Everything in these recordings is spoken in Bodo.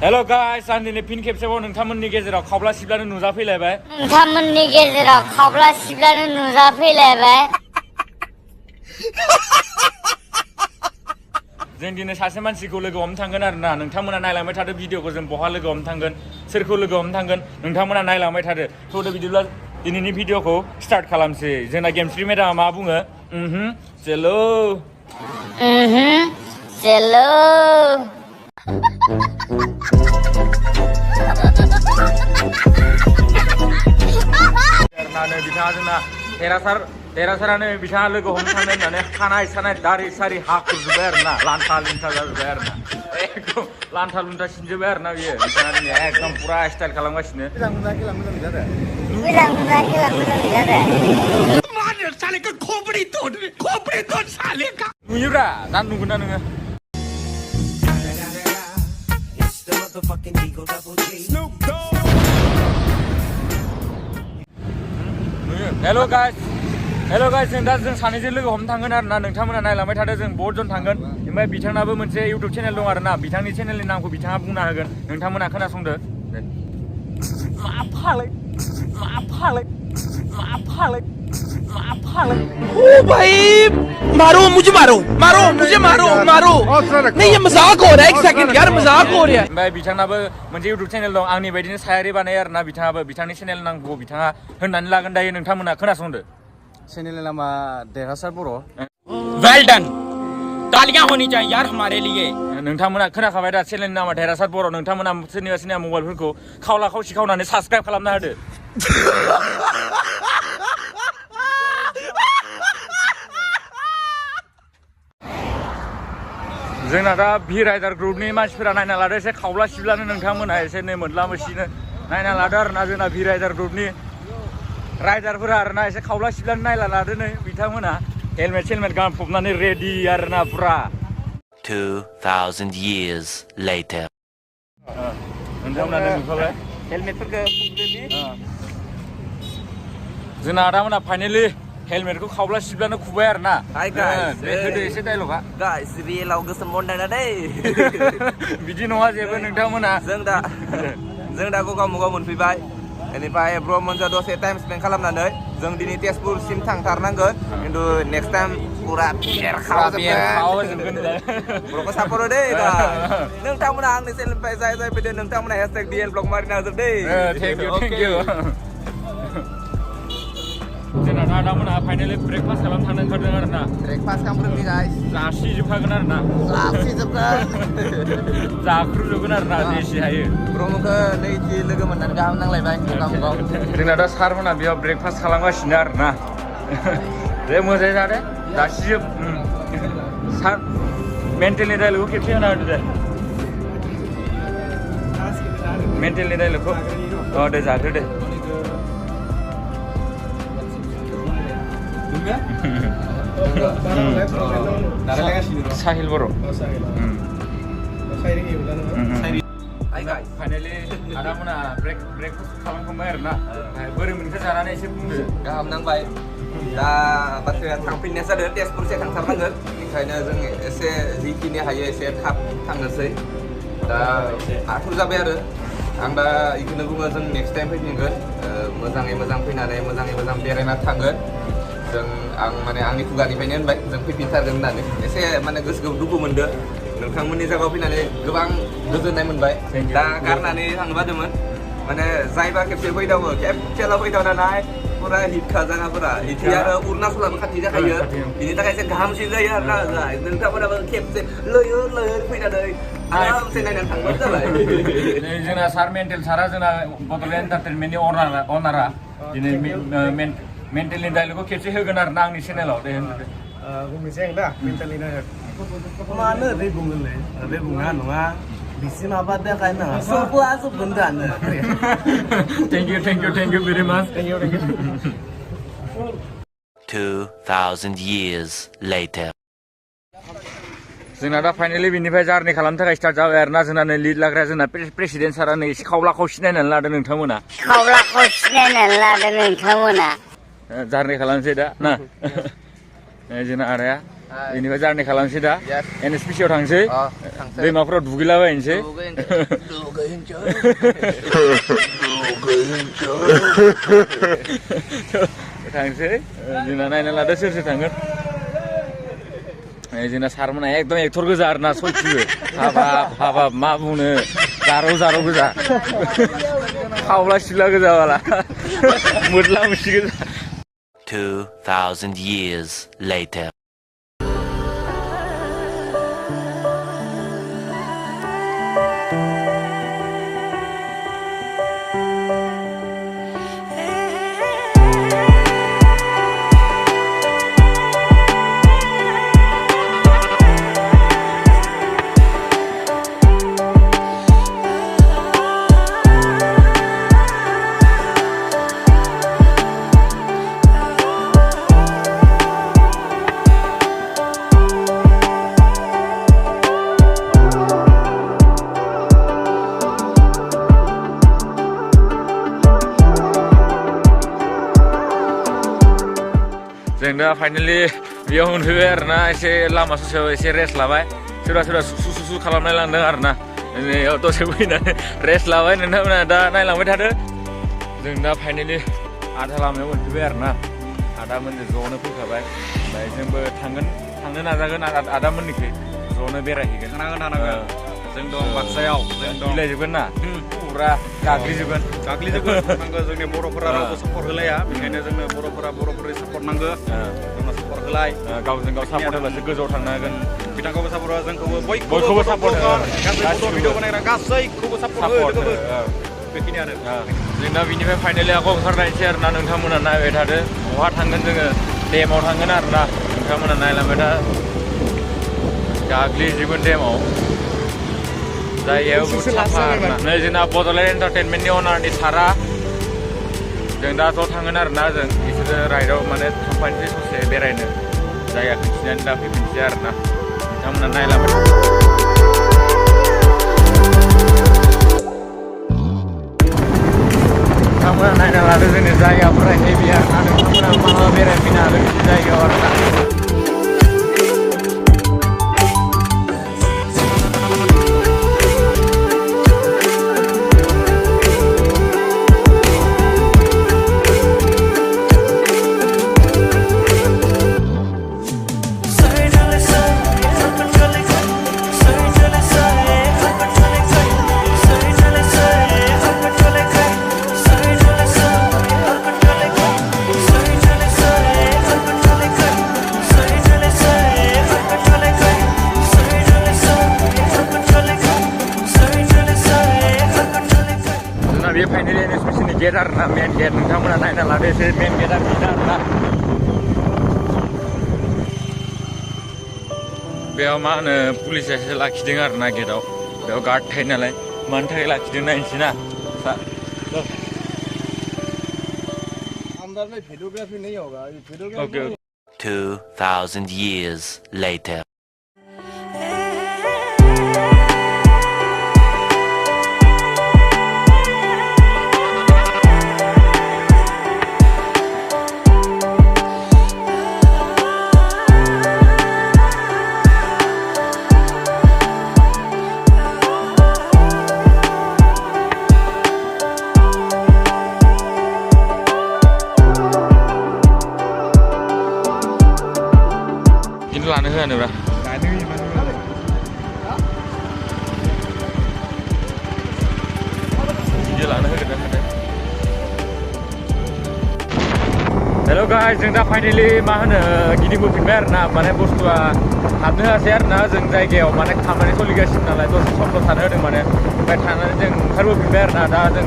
Hello guys, आं दिनै फिन खेबसेबाव नोंथांमोननि गेजेराव खावब्ला सिब्लानो नुजाफैलायबाय। नोंथांमोननि गेजेराव खावब्ला सिब्लानो नुजाफैलायबाय। जों दिनै सासे मानसिखौ लोगो हमनो थांगोन आरोना। नोंथांमोना नायलांबाय थादो भिडिअखौ जों बहा लोगो हमनो थांगोन, सोरखौ लोगो हमनो थांगोन नोंथांमोना नायलांबाय थादो। थ' बिदिब्ला दिनैनि भिडिअखौ स्टार्ट खालामसै। जोंना गेमस्रि मेदामा मा बुङो? चलो चलो बिथाङा जोंना देरहासारानो बिथाङा लोगो हमनो थांनो होननानै खानाय सानाय दारि सारि हाखुरजोब्बाय आरोना, लान्था लुन्था जाजोब्बाय आरोना, एकदम लान्था लुन्था सिनजोब्बाय आरोना बियो। बिथाङा दिनै एकदम पुरा स्टाइल खालामगासिनो। नुयोब्रा दा नुगोन ना नोङो? हेलो गाइस जों दा सानैजों लोगो हमनो थांगोन आरोना। नोंथांमोना नायलांबाय थादो, जों बहुतजन थांगोन। ओमफ्राय बिथांनाबो मोनसे इउटुब चेनेल दं आरोना, बिथांनि चेनेलनि नामखौ बिथाङा बुंना होगोन, नोंथांमोना खोनासंदो। ओ भाई मारो मुझे मारो नहीं ये मजाक हो रहा है, एक सेकंड यार मजाक हो रहा है। ओमफ्राय बिथांनाबो मोनसे इउटुब चेनेल दं, आंनि बायदिनो सायारि बानायो आरोना बिथाङाबो। बिथांनि चेनेल नामखौ बिथाङा होननानै लागोन दायो, नोंथांमोना खोनासंदो। चैनल नामा देरहासार बर'। वेल डन, तालियां होनी चाहिए यार हमारे लिए। नोंथांमोना खोनाखाबाय दा, चेनेलनि नामा देरहासार बर'। नोंथांमोना सोरनिबा मबाइलफोरखौ खावला खावसि खावनानै साबसक्राइब खालामना होदो। जोंना दा भि राइडार ग्रुपनि मानसिफोरा नायना लादो, एसे खावब्ला सिब्लानो नोंथांमोना एसे नै मोनला मोसिनो नायना लादो आरोना। जोंना भि राइडार ग्रुपनि राइडारफोरा आरोना एसे खावब्ला सिब्लानो नायना लादो नै बिथांमोना। हेलमेट गानफबनानै रेडि आरोना पुरा। 2000 years later. नोंथांमोना नुखाबाय हेलमेटफोरखौ जोंना आदामोना फाइनेलि हेलमेटखौ खावब्ला सिब्लानो खुबाय आरोना। हाय गाइस, होदो एसे डायलगा। गाइस रियेलाव गोसोम बन्दायना दै। बिदि नङा जेबो नोंथांमोना। जों दा गगामुगाव मोनफैबाय। बेनिफ्राय ब्रह्मजों दसे टाइम स्पेन्ड खालामनानै जों दिनै तेजपुरसिम थांथारनांगोन, खिन्थु नेक्स्ट टाइम पुरा बेरखावजोबगोन। ब्र'खौ सापर्ट हो दै दा। नोंथांमोना आंनि चेनेलनिफ्राय जाय फैदो नोंथांमोना हेशटेग DN ब्लग मारिना होजोब दै। Thank you. जोंना आदामोना फाइनेलि ब्रेकफास्ट खालामनो थांनो ओंखारदों आरोना। Breakfast खालामग्रोनि guys. जासिजोबखागोन आरोना। जाख्रुजोबगोन आरोना जेसे हायो। ब्रह्मखौ नैथि लोगो मोननानै गाहाम नांलायबाय गगामुगाव। जोंना दा सारमोना बेयाव ब्रेकफास्ट खालामगासिनो आरोना। दे मोजाङै जादो जासिजोब। सार मेन्टेलनि डायलगखौ खेबसे होना होदो दे। मेन्टेलनि डायलगखौ दे जादो दे। Sahil Boro. फाइनेलि आदामोना ब्रेकफास्ट खालामखांबाय आरोना। बोरै मोनखो जानानै एसे बुंदो। गाहाम नांबाय। दा बाथ्राया थांफिननाया जादों तेजपुरसे थांथारनांगोन, ओंखायनो जों एसे जिखिनि हायो एसे थाब थांनोसै। दा आथुर जाबाय आरो आं दा बेखौनो बुङो, जों नेक्स्ट टाइम फैफिनगोन, मोजाङै मोजां फैनानै मोजाङै मोजां बेरायना थांगोन। आं माने आंनि खुगानिफ्रायनो होनबाय जों फैफिनथारगोन होननानै। एसे माने गोसोखौ दुखु मोनदों, नोंथांमोननि जायगायाव फैनानै गोबां गोजोननाय मोनबाय। दा गारनानै थांनो बादोंमोन, माने जायबा खेबसे फैदावो खेबसेल' फैदावनानै पुरा हिटखा जायगाफोरा हिटि आरो अरुणाचलाबो खाथि जाखायो, बिनि थाखाय एसे गाहामसिन जायो आरोना। नोंथांमोनाबो खेबसे लैहोर फैनानै आरामसे नायनानै थांबानो जाबाय। जोंना सार मेन्टेल सारा जोंना बड'लेण्ड एन्टारटेनमेन्टनि अनारा दिनै मेन्टेलनि डायलगखौ खेबसे होगोन आरोना आंनि चेनेलाव। दे होनदो। बुंनोसै आं दा मेन्टेलनि डायलग मानो ओरै बुङोलै, ओरै बुङा नङा बिसि माबा देखाय नाङा सबबो आजोबगोन दानो। थेंक इउ भेरि माच। 2000 years later. जोंना दा फाइनेलि बिनिफ्राय जारनि खालामनो थाखाय स्टार्ट जाबाय आरोना। जोंना नै लिड लाग्राया जोंना प्रेसिडेन्ट सारा नै एसे खावला खावसि नायनानै लादो नोंथांमोना। जारनि खालामनोसै दा ना। जोंना आदाया बेनिफ्राय जारनि खालामसै दा Yes. NSPC आव थांसै थांसै दैमाफोराव दुगैलाबायनोसै थांसै जोंना नायना लादो सोर सोर थांगोन जोंना सारमोना एकदम एक्टर गोजा आरोना सयथिबो हाबाब हाबाब मा बुंनो जारौ गोजा खावला सिला गोजा बाला मोदला मुसि गोजा 2,000 years later. जों दा फाइनालि बेयाव मोनफैबाय आरोना एसे लामा ससेयाव एसे रेस्ट लाबाय सोरबा सुसु खालामनाय लांदों आरोना दसे फैनानै रेस्ट लाबाय नोंथांमोना दा नायलांबाय थादो जों दा फाइनालि आधा लामायाव मोनफैबाय आरोना आदामोनजों ज'नो फैखाबाय ओमफ्राय जोंबो थांनो नाजागोन आदामोननिखै ज'नो बेरायहैगोन थानांगोन जों दं बाक्सायाव मिलायजोबगोन ना फुरा गाग्लिजोबगोन नांगौ जोंनि बर'फोरा रावबो सापर्ट होलाया बेनिखायनो जोंनो बर'फोरनि सापर्ट नांगौ जोंनो सापर्ट होलाय गावजों गाव सापर्ट होब्लासो गोजौआव थांनो हागोन बिथांखौबो सापर्ट हो जोंखौबो बयखौबो सापर्ट हो गासै भिडिअ बानायग्रा गासैखौबो सापर्ट हो बेखिनियानो जों दा बिनिफ्राय फाइनालि आखौ ओंखारलायनोसै आरोना नोंथांमोना नायबाय थादो बहा थांगोन जोङो डेमाव थांगोन आरोना नोंथांमोना नायलांबाय था गाग्लिजोबगोन डेमाव जायगायाव साफा आरोना नै जोंना बड'लेण्ड एन्टारटेनमेन्टनि अनारनि सारा जों दा ज' थांगोन आरोना जों बिसोरो राइडआव माने थांफानोसै ससे बेरायनो जायगा खिन्थिनानै दा फैफिनसै आरोना नोंथांमोना नायलांबाय नोंथांमोना नायना लादो जोंनि जायगाफोरा हेभि आरोना नोंथांमोना मालाबा बेरायफैनो हागोन बिदि जायगायाव आरोना बे फाइनालि NSPCनि गेट आरोना मेन गेट नोंथांमोना नायना लादो एसे मेन गेटआ बिनो आरोना बेयाव मा होनो पुलिसा एसे लाखिदों आरोना गेटआव बेयाव गार्ड थायो नालाय मानि थाखाय लाखिदों नायनोसै ना अंदर में वीडियोग्राफी नहीं होगा ये वीडियोग्राफी ओके 2,000 years later. लानो होआनोब्रा भिडिअ लानो होगोन ना हेल' गाइस जों दा फाइनालि मा होनो गिदिंबोफिनबाय आरोना माने बुस्थुआ हाबनो होआसै आरोना जों जायगायाव माने खामानि सोलिगासिनो नालाय दसे समल' थानो होदों माने ओमफ्राय थानानै जों ओंखारबोफिनबाय आरोना दा जों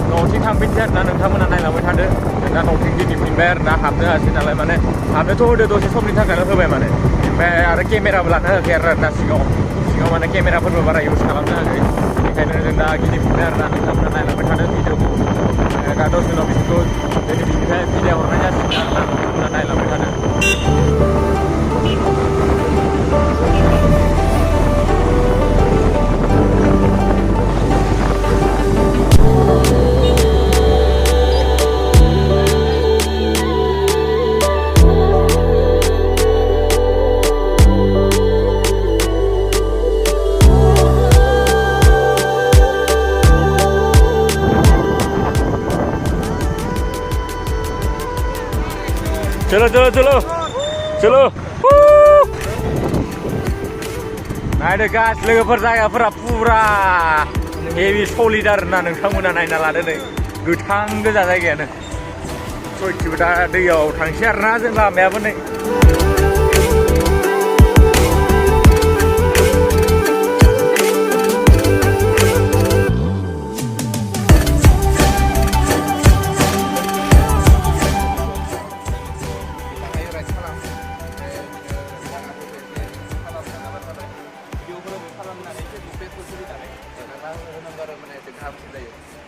न'थिं थांफिनसै आरोना नोंथांमोना नायलांबाय थादो जों दा न'थिं गिदिंफिनबाय आरोना हाबनो होआसै नालाय माने हाबनोथ' होदो दसे समनि थाखायल' होबाय माने ओमफ्राय आरो केमेराबो लानो होआखै आरोना सिगाङाव माने केमेराफोरबो बारा इउज खालामनो होआखै बेनिखायनो जों दा गिदिंफिनबाय आरोना नोंथांमोना नायलांबाय थादो भिडिअखौ दा दसे उनाव बिसोरखौ जोंनि बिनिफ्राय भिडिअ हरनाय जासिगोन आरोना नोंथांमोना नायलांबाय थादो चलो नायदो गास लोगोफोर जायगाफोरा फुरा हेभि सलिड आरोना नोंथांमोना नायना लादो नै गोथां गोजा जायगायानो सयथिबो दा दैयाव थांसै आरोना जों लामायाबो नै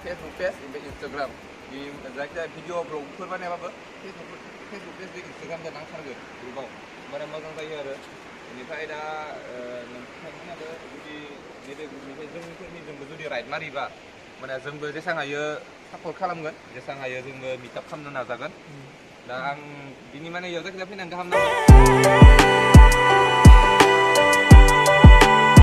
फेसबुक पेज ओमफ्राय इन्सटाग्राम बे जायखिजाया भिडिअ ब्लगफोर बानायबाबो फेसबुक पेज इन्सटाग्रामजों नांथारगोन ग्रुपआव होमबाना मोजां जायो आरो बेनिफ्राय दा नोंथांमोनाबो जुदि नैबे ग्रुपनिफ्राय जोंनिफोरनिजोंबो जुदि राइड मारिबा माने जोंबो जेसेबां हायो सापर्ट खालामगोन जेसेबां हायो जोंबो मिटआप खालामनो नाजागोन दा आं बिनि माने इयाव जायखिजाया फैनानै गाहाम नांगोन